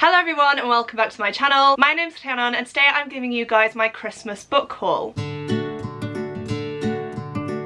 Hello everyone and welcome back to my channel. My name's Rhiannon and today I'm giving you guys my Christmas book haul.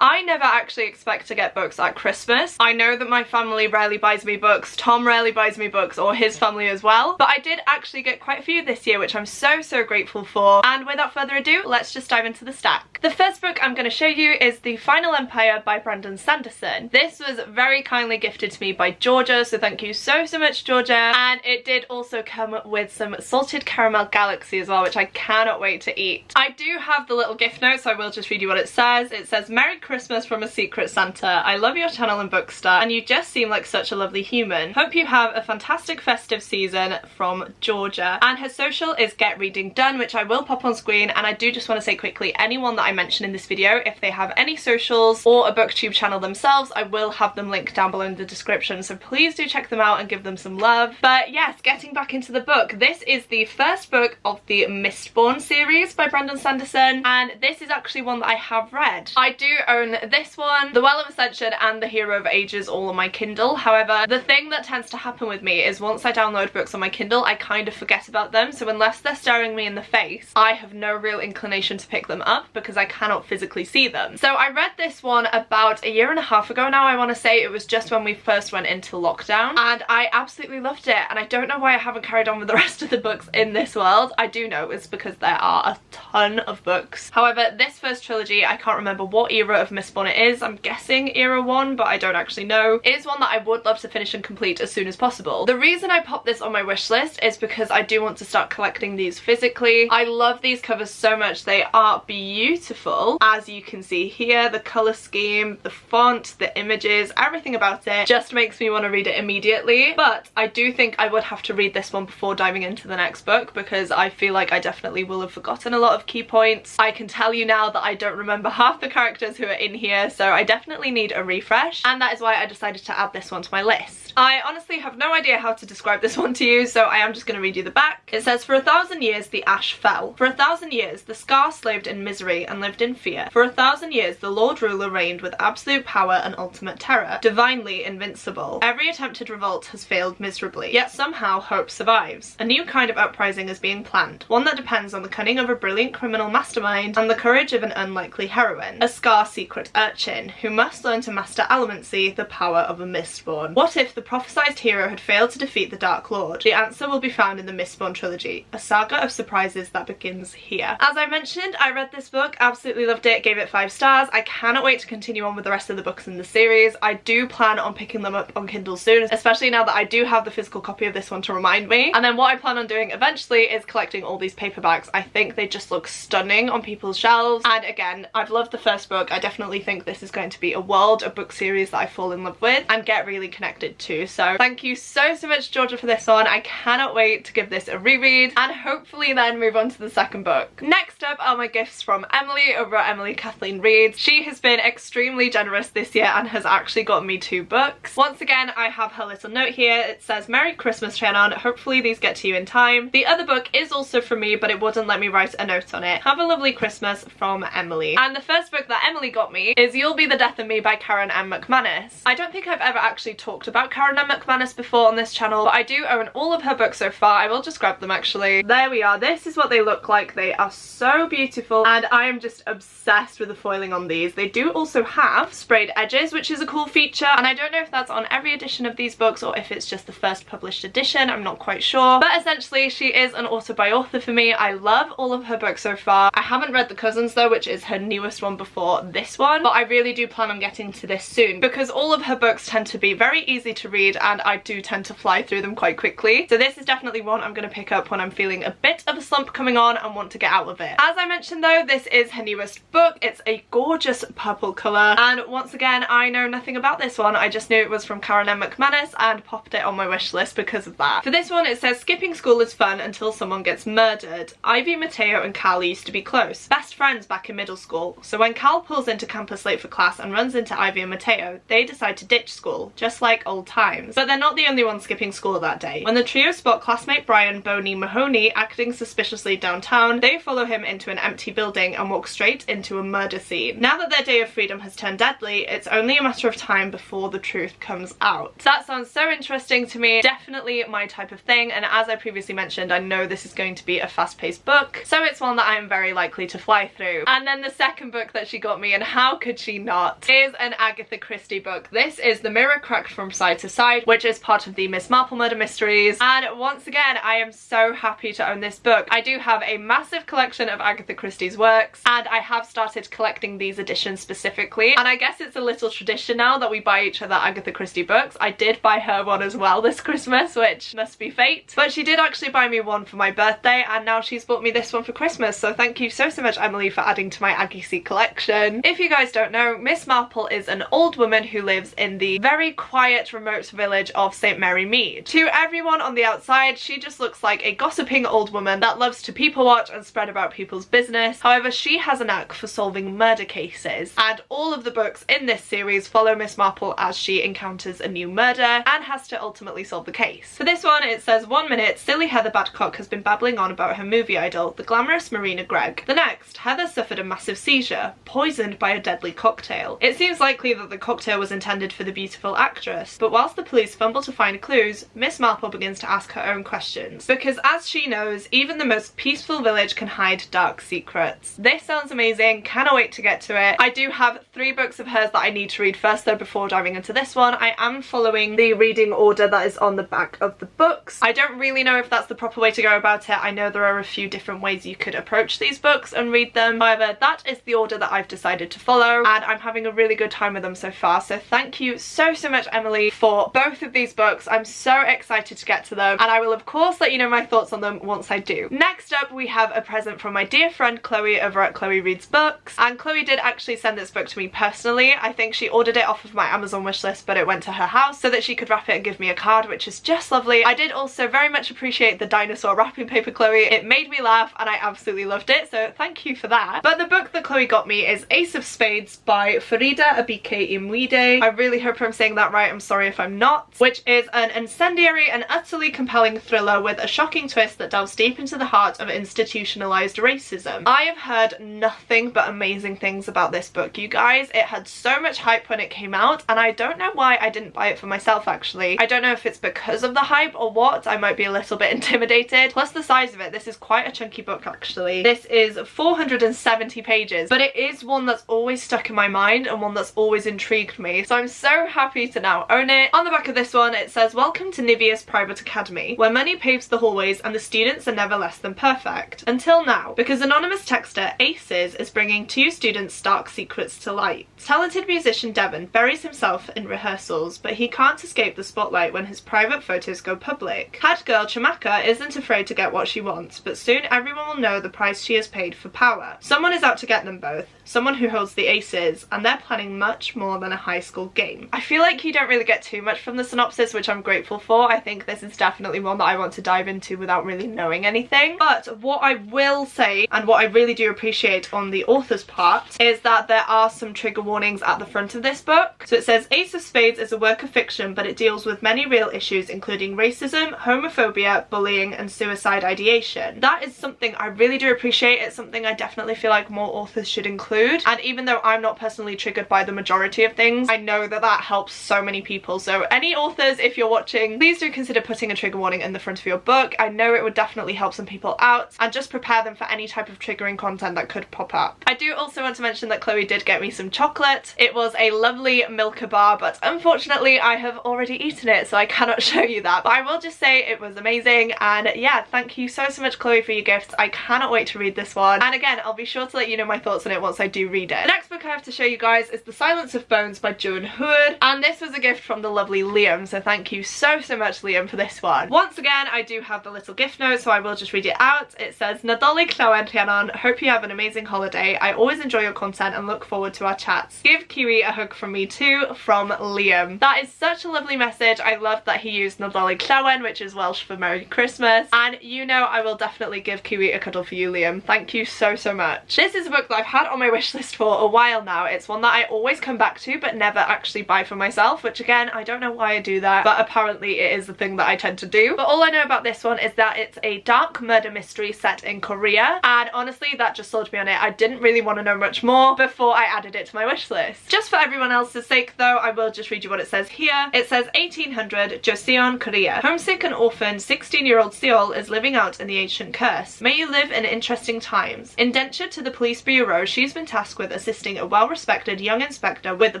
I never actually expect to get books at Christmas. I know that my family rarely buys me books, Tom rarely buys me books, or his family as well, but I did actually get quite a few this year, which I'm so grateful for. And without further ado, let's just dive into the stack. The first book I'm going to show you is The Final Empire by Brandon Sanderson. This was very kindly gifted to me by Georgia, so thank you so much, Georgia. And it did also come with some salted caramel galaxy as well, which I cannot wait to eat. I do have the little gift note, so I will just read you what it says. It says, "Merry Christmas from a Secret Santa. I love your channel and Bookster, and you just seem like such a lovely human. Hope you have a fantastic festive season, from Georgia." And her social is Get Reading Done, which I will pop on screen. And I do just want to say quickly, anyone that I mention in this video, if they have any socials or a booktube channel themselves, I will have them linked down below in the description, so please do check them out and give them some love. But yes, getting back into the book, this is the first book of the Mistborn series by Brandon Sanderson, and this is actually one that I have read. I do own this one, The Well of Ascension and The Hero of Ages, all on my Kindle. However, the thing that tends to happen with me is once I download books on my Kindle, I kind of forget about them, so unless they're staring me in the face, I have no real inclination to pick them up because I cannot physically see them. So I read this one about a year and a half ago now, I want to say. It was just when we first went into lockdown, and I absolutely loved it, and I don't know why I haven't carried on with the rest of the books in this world. I do know it's because there are a ton of books. However, this first trilogy, I can't remember what era of Mistborn it is. I'm guessing era 1, but I don't actually know. It is one that I would love to finish and complete as soon as possible. The reason I popped this on my wish list is because I do want to start collecting these physically. I love these covers so much. They are beautiful. As you can see here, the colour scheme, the font, the images, everything about it just makes me want to read it immediately. But I do think I would have to read this one before diving into the next book, because I feel like I definitely will have forgotten a lot of key points. I can tell you now that I don't remember half the characters who are in here, so I definitely need a refresh, and that is why I decided to add this one to my list. I honestly have no idea how to describe this one to you, so I am just going to read you the back. It says, "For 1,000 years the ash fell. For 1,000 years the Scar slaved in misery and lived in fear. For 1,000 years the Lord Ruler reigned with absolute power and ultimate terror, divinely invincible. Every attempted revolt has failed miserably, yet somehow hope survives. A new kind of uprising is being planned, one that depends on the cunning of a brilliant criminal mastermind and the courage of an unlikely heroine, a Scar secret urchin, who must learn to master allomancy, the power of a Mistborn. What if the prophesized hero had failed to defeat the Dark Lord? The answer will be found in the Mistborn trilogy, a saga of surprises that begins here." As I mentioned, I read this book, absolutely loved it, gave it 5 stars. I cannot wait to continue on with the rest of the books in the series. I do plan on picking them up on Kindle soon, especially now that I do have the physical copy of this one to remind me. And then what I plan on doing eventually is collecting all these paperbacks. I think they just look stunning on people's shelves, and again, I've loved the first book. I definitely think this is going to be a world of book series that I fall in love with and get really connected to. So thank you so much, Georgia, for this one. I cannot wait to give this a reread and hopefully then move on to the second book. Next up are my gifts from Emily over at Emily Kathleen Reads. She has been extremely generous this year and has actually got me 2 books. Once again, I have her little note here. It says, "Merry Christmas, Rhiannon. Hopefully these get to you in time." The other book is also from me, but it wouldn't let me write a note on it. "Have a lovely Christmas, from Emily." And the first book that Emily got me is You'll Be the Death of Me by Karen M. McManus. I don't think I've ever actually talked about Karen M. McManus before on this channel, but I do own all of her books so far. I will just grab them actually. There we are. This is what they look like. They are so beautiful, and I am just obsessed with the foiling on these. They do also have sprayed edges, which is a cool feature, and I don't know if that's on every edition of these books or if it's just the first published edition. I'm not quite sure, but essentially she is an author for me. I love all of her books so far. I haven't read The Cousins though, which is her newest one before this one, but I really do plan on getting to this soon because all of her books tend to be very easy to read and I do tend to fly through them quite quickly. So this is definitely one I'm going to pick up when I'm feeling a bit of a slump coming on and want to get out of it. As I mentioned though, this is her newest book. It's a gorgeous purple colour, and once again I know nothing about this one. I just knew it was from Karen M. McManus and popped it on my wish list because of that. For this one it says, "Skipping school is fun until someone gets murdered. Ivy, Mateo and Cal used to be close, best friends back in middle school. So when Cal pulls into to campus late for class and runs into Ivy and Mateo, they decide to ditch school, just like old times. But they're not the only ones skipping school that day. When the trio spot classmate Brian Boney Mahoney acting suspiciously downtown, they follow him into an empty building and walk straight into a murder scene. Now that their day of freedom has turned deadly, it's only a matter of time before the truth comes out. So that sounds so interesting to me, definitely my type of thing, and as I previously mentioned, I know this is going to be a fast-paced book, so it's one that I am very likely to fly through. And then the second book that she got me, and how could she not, is an Agatha Christie book. This is The Mirror Cracked from Side to Side, which is part of the Miss Marple murder mysteries, and once again I am so happy to own this book. I do have a massive collection of Agatha Christie's works, and I have started collecting these editions specifically, and I guess it's a little tradition now that we buy each other Agatha Christie books. I did buy her one as well this Christmas, which must be fate, but she did actually buy me one for my birthday, and now she's bought me this one for Christmas, so thank you so much, Emily, for adding to my Aggie C collection. If you guys don't know, Miss Marple is an old woman who lives in the very quiet, remote village of St. Mary Mead. To everyone on the outside, she just looks like a gossiping old woman that loves to people watch and spread about people's business. However, she has a knack for solving murder cases, and all of the books in this series follow Miss Marple as she encounters a new murder and has to ultimately solve the case. For this one, it says 1 minute, silly Heather Badcock has been babbling on about her movie idol, the glamorous Marina Gregg. The next, Heather suffered a massive seizure, poisoned by a deadly cocktail. It seems likely that the cocktail was intended for the beautiful actress, but whilst the police fumble to find clues, Miss Marple begins to ask her own questions. Because as she knows, even the most peaceful village can hide dark secrets. This sounds amazing, cannot wait to get to it. I do have 3 books of hers that I need to read first though before diving into this one. I am following the reading order that is on the back of the books. I don't really know if that's the proper way to go about it. I know there are a few different ways you could approach these books and read them. However, that is the order that I've decided to follow, and I'm having a really good time with them so far. So thank you so much, Emily, for both of these books. I'm so excited to get to them, and I will of course let you know my thoughts on them once I do. Next up, we have a present from my dear friend Chloe over at Chloe Reads Books, and Chloe did actually send this book to me personally. I think she ordered it off of my Amazon wishlist, but it went to her house so that she could wrap it and give me a card, which is just lovely. I did also very much appreciate the dinosaur wrapping paper, Chloe. It made me laugh and I absolutely loved it, so thank you for that. But the book that Chloe got me is Ace of Spades by Farida Abike Imwide. I really hope I'm saying that right, I'm sorry if I'm not. Which is an incendiary and utterly compelling thriller with a shocking twist that delves deep into the heart of institutionalized racism. I have heard nothing but amazing things about this book, you guys. It had so much hype when it came out, and I don't know why I didn't buy it for myself actually. I don't know if it's because of the hype or what. I might be a little bit intimidated. Plus the size of it, this is quite a chunky book actually. This is 470 pages, but it is one that's always stuck in my mind and one that's always intrigued me, so I'm so happy to now own it. On the back of this one it says, welcome to Nivea's Private Academy, where money paves the hallways and the students are never less than perfect. Until now, because anonymous texter Aces is bringing 2 students' dark secrets to light. Talented musician Devon buries himself in rehearsals, but he can't escape the spotlight when his private photos go public. Head girl Chamaka isn't afraid to get what she wants, but soon everyone will know the price she has paid for power. Someone is out to get them both, someone who holds the aces, and they're planning much more than a high school game. I feel like you don't really get too much from the synopsis, which I'm grateful for. I think this is definitely one that I want to dive into without really knowing anything. But what I will say, and what I really do appreciate on the author's part, is that there are some trigger warnings at the front of this book. So it says, Ace of Spades is a work of fiction, but it deals with many real issues including racism, homophobia, bullying, and suicide ideation. That is something I really do appreciate. It's something I definitely feel like more authors should include, and even though I'm not personally triggered by the majority of things, I know that that helps so many people. So any authors, if you're watching, please do consider putting a trigger warning in the front of your book. I know it would definitely help some people out, and just prepare them for any type of triggering content that could pop up. I do also want to mention that Chloe did get me some chocolate. It was a lovely Milka bar, but unfortunately I have already eaten it, so I cannot show you that, but I will just say it was amazing. And yeah, thank you so much, Chloe, for your gifts. I cannot wait to read this one, and again, I'll be sure to let you know my thoughts on it once I do read it. The next book I have to show you guys is The Silence of Bones by Joan Hood, and this was a gift from the lovely Liam, so thank you so much, Liam, for this one. Once again, I do have the little gift note, so I will just read it out. It says, Nadolig llawen Rhiannon, hope you have an amazing holiday. I always enjoy your content and look forward to our chats. Give Kiwi a hug from me too, from Liam. That is such a lovely message. I love that he used Nadolig llawen, which is Welsh for Merry Christmas, and you know I will definitely give Kiwi a cuddle for you, Liam. Thank you so much. This is a book that I've had on my wish list for a while now. It's one that I always come back to but never actually buy for myself, which again, I don't know why I do that, but apparently it is the thing that I tend to do. But all I know about this one is that it's a dark murder mystery set in Korea, and honestly that just sold me on it. I didn't really want to know much more before I added it to my wish list. Just for everyone else's sake though, I will just read you what it says here. It says 1800, Joseon, Korea. Homesick and orphaned 16-year-old Seol is living out in the ancient curse. May you live in interesting times. Indentured to the police bureau, she's been tasked with assisting a well-respected young inspector with the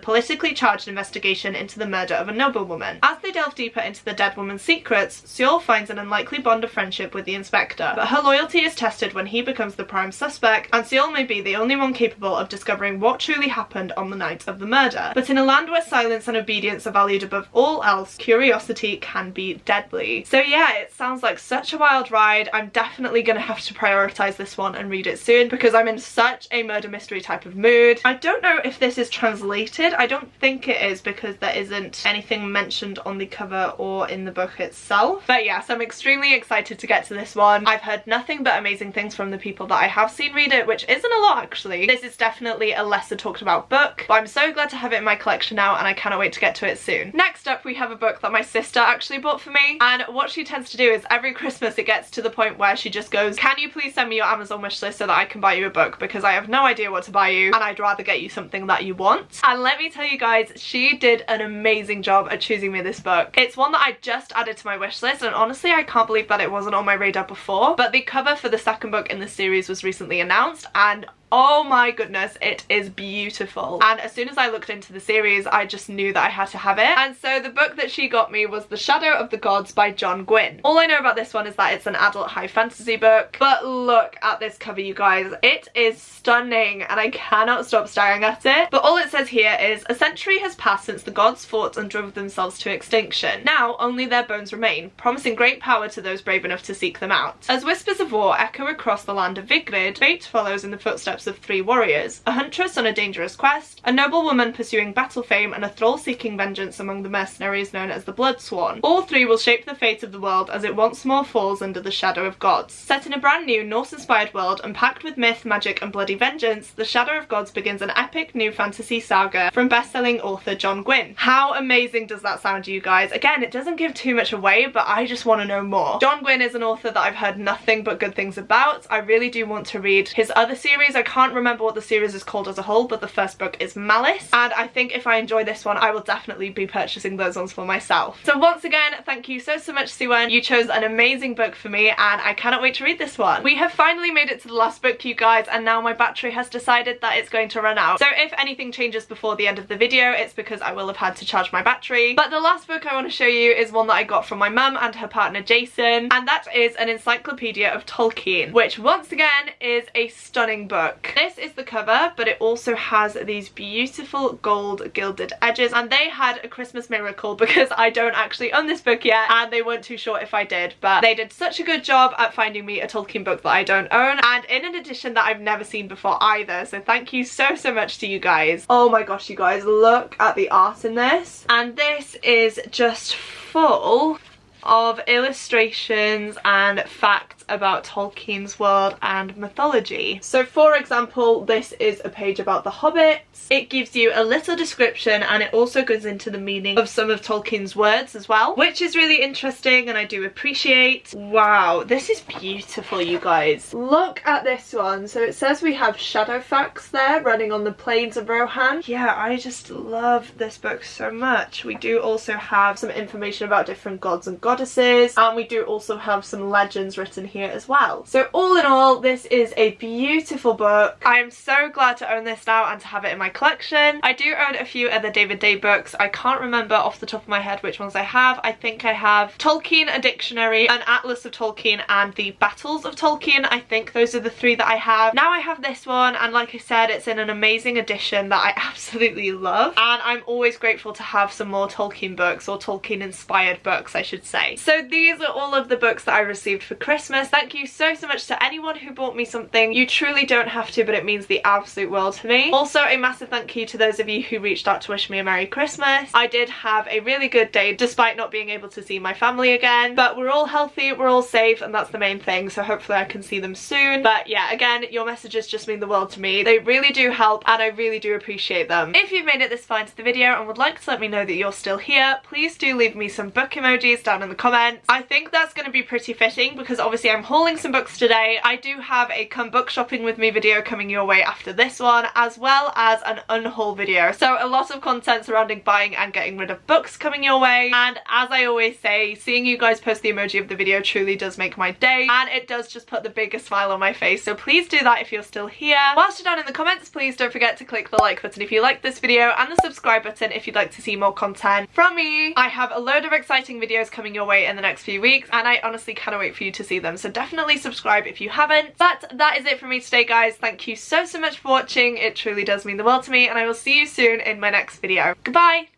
politically charged investigation into the murder of a noblewoman. As they delve deeper into the dead woman's secrets, Seol finds an unlikely bond of friendship with the inspector, but her loyalty is tested when he becomes the prime suspect, and Seol may be the only one capable of discovering what truly happened on the night of the murder. But in a land where silence and obedience are valued above all else, curiosity can be deadly. So yeah, it sounds like such a wild ride. I'm definitely gonna have to prioritize this one and read it soon because I'm in such a murder mystery type of mood. I don't know if this is translated. I don't think it is because there isn't anything mentioned on the cover or in the book itself. But yes, I'm extremely excited to get to this one. I've heard nothing but amazing things from the people that I have seen read it, which isn't a lot actually. This is definitely a lesser talked about book, but I'm so glad to have it in my collection now and I cannot wait to get to it soon. Next up we have a book that my sister actually bought for me, and what she tends to do is every Christmas it gets to the point where she just goes, can you please send me your Amazon wishlist so that I can buy you a book, because I have no idea what to buy you and I'd rather get you something that you want. And let me tell you guys, she did an amazing job at choosing me this book. It's one that I just added to my wish list, and honestly I can't believe that it wasn't on my radar before, but the cover for the second book in the series was recently announced, and oh my goodness, it is beautiful. And as soon as I looked into the series, I just knew that I had to have it. And so the book that she got me was The Shadow of the Gods by John Gwynne. All I know about this one is that it's an adult high fantasy book, but look at this cover, you guys. It is stunning and I cannot stop staring at it. But all it says here is, a century has passed since the gods fought and drove themselves to extinction. Now only their bones remain, promising great power to those brave enough to seek them out. As whispers of war echo across the land of Vigrid, fate follows in the footsteps of three warriors, a huntress on a dangerous quest, a noblewoman pursuing battle fame, and a thrall seeking vengeance among the mercenaries known as the Bloodsworn. All three will shape the fate of the world as it once more falls under the shadow of gods. Set in a brand new Norse-inspired world and packed with myth, magic and bloody vengeance, The Shadow of Gods begins an epic new fantasy saga from best-selling author John Gwynne. How amazing does that sound to you guys? Again, it doesn't give too much away, but I just want to know more. John Gwynne is an author that I've heard nothing but good things about. I really do want to read his other series. I can't remember what the series is called as a whole, but the first book is Malice, and I think if I enjoy this one I will definitely be purchasing those ones for myself. So once again, thank you so much, Siwen. You chose an amazing book for me and I cannot wait to read this one. We have finally made it to the last book, you guys, and now my battery has decided that it's going to run out. So if anything changes before the end of the video, it's because I will have had to charge my battery. But the last book I want to show you is one that I got from my mum and her partner Jason, and that is an Encyclopedia of Tolkien, which once again is a stunning book. This is the cover, but it also has these beautiful gold gilded edges, and they had a Christmas miracle because I don't actually own this book yet and they weren't too sure if I did, but they did such a good job at finding me a Tolkien book that I don't own, and in an edition that I've never seen before either, so thank you so much to you guys. Oh my gosh, you guys, look at the art in this, and this is just full of illustrations and facts about Tolkien's world and mythology. So for example, this is a page about the hobbits. It gives you a little description and it also goes into the meaning of some of Tolkien's words as well, which is really interesting and I do appreciate. Wow, this is beautiful, you guys. Look at this one. So it says we have Shadowfax there running on the plains of Rohan. Yeah, I just love this book so much. We do also have some information about different gods and goddesses, and we do also have some legends written here as well. So all in all, this is a beautiful book. I am so glad to own this now and to have it in my collection. I do own a few other David Day books. I can't remember off the top of my head which ones I have. I think I have Tolkien, a dictionary, an atlas of Tolkien, and the battles of Tolkien. I think those are the three that I have. Now I have this one, and like I said, it's in an amazing edition that I absolutely love, and I'm always grateful to have some more Tolkien books, or Tolkien inspired books I should say. say. So these are all of the books that I received for Christmas. Thank you so much to anyone who bought me something. You truly don't have to, but it means the absolute world to me. Also, a massive thank you to those of you who reached out to wish me a Merry Christmas. I did have a really good day despite not being able to see my family again, but we're all healthy, we're all safe, and that's the main thing, so hopefully I can see them soon. But yeah, again, your messages just mean the world to me. They really do help and I really do appreciate them. If you've made it this far into the video and would like to let me know that you're still here, please do leave me some book emojis down in the comments. I think that's going to be pretty fitting because obviously I'm hauling some books today. I do have a come book shopping with me video coming your way after this one, as well as an unhaul video. So a lot of content surrounding buying and getting rid of books coming your way, and as I always say, seeing you guys post the emoji of the video truly does make my day, and it does just put the biggest smile on my face, so please do that if you're still here. Whilst you're down in the comments, please don't forget to click the like button if you like this video and the subscribe button if you'd like to see more content from me. I have a load of exciting videos coming your way in the next few weeks and I honestly cannot wait for you to see them, so definitely subscribe if you haven't. But that is it for me today, guys. Thank you so much for watching. It truly does mean the world to me, and I will see you soon in my next video. Goodbye!